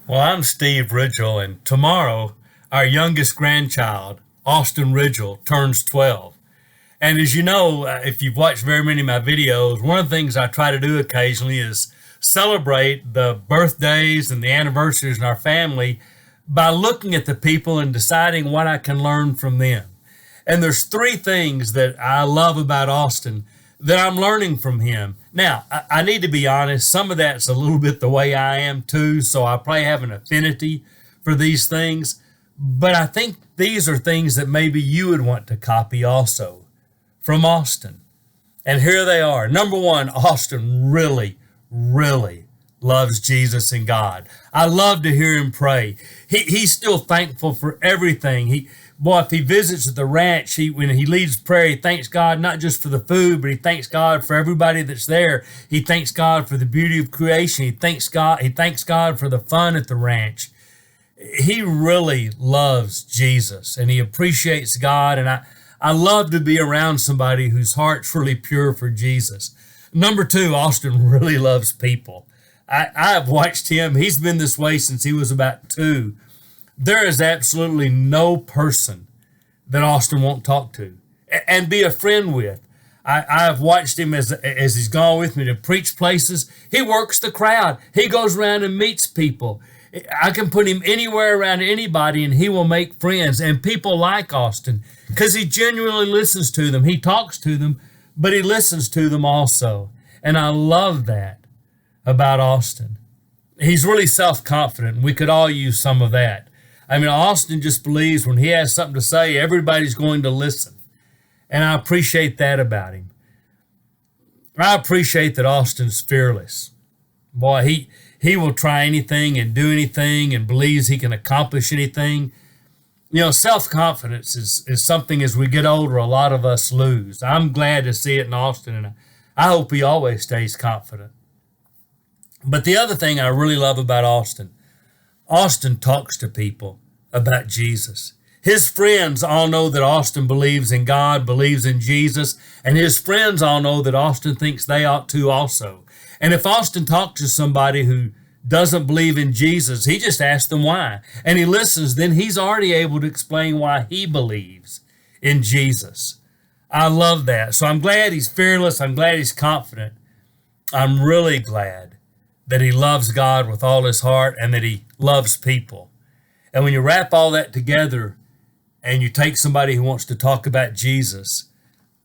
Well, I'm Steve Ridgell, and tomorrow our youngest grandchild, Austin Ridgell, turns 12. And as you know, if you've watched very many of my videos, one of the things I try to do occasionally is celebrate the birthdays and the anniversaries in our family by looking at the people and deciding what I can learn from them. And there's three things that I love about Austin that I'm learning from him. Now, I need to be honest, some of that's a little bit the way I am too, so I probably have an affinity for these things. But I think these are things that maybe you would want to copy also from Austin. And here they are. Number one, Austin really loves Jesus and God. I love to hear him pray. He's still thankful for everything. If he visits at the ranch, when he leads prayer, he thanks God not just for the food, but he thanks God for everybody that's there. He thanks God for the beauty of creation. He thanks God for the fun at the ranch. He really loves Jesus and he appreciates God. And I love to be around somebody whose heart's really pure for Jesus. Number two, Austin really loves people. I have watched him. He's been this way since he was about 2. There is absolutely no person that Austin won't talk to and be a friend with. I've watched him as he's gone with me to preach places. He works the crowd. He goes around and meets people. I can put him anywhere around anybody and he will make friends. And people like Austin because he genuinely listens to them. He talks to them, but he listens to them also. And I love that about Austin. He's really self-confident. We could all use some of that. I mean, Austin just believes when he has something to say, everybody's going to listen. And I appreciate that about him. I appreciate that Austin's fearless. Boy, he will try anything and do anything and believes he can accomplish anything. You know, self-confidence is something as we get older, a lot of us lose. I'm glad to see it in Austin, and I hope he always stays confident. But the other thing I really love about Austin talks to people about Jesus. His friends all know that Austin believes in God, believes in Jesus, and his friends all know that Austin thinks they ought to also. And if Austin talks to somebody who doesn't believe in Jesus, he just asks them why. And he listens, then he's already able to explain why he believes in Jesus. I love that. So I'm glad he's fearless. I'm glad he's confident. I'm really glad that he loves God with all his heart and that he loves people. And when you wrap all that together and you take somebody who wants to talk about Jesus,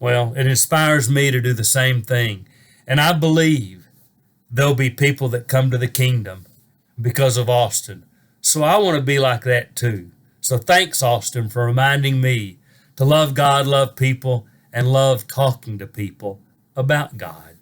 well, it inspires me to do the same thing. And I believe there'll be people that come to the kingdom because of Austin. So I want to be like that too. So thanks, Austin, for reminding me to love God, love people, and love talking to people about God.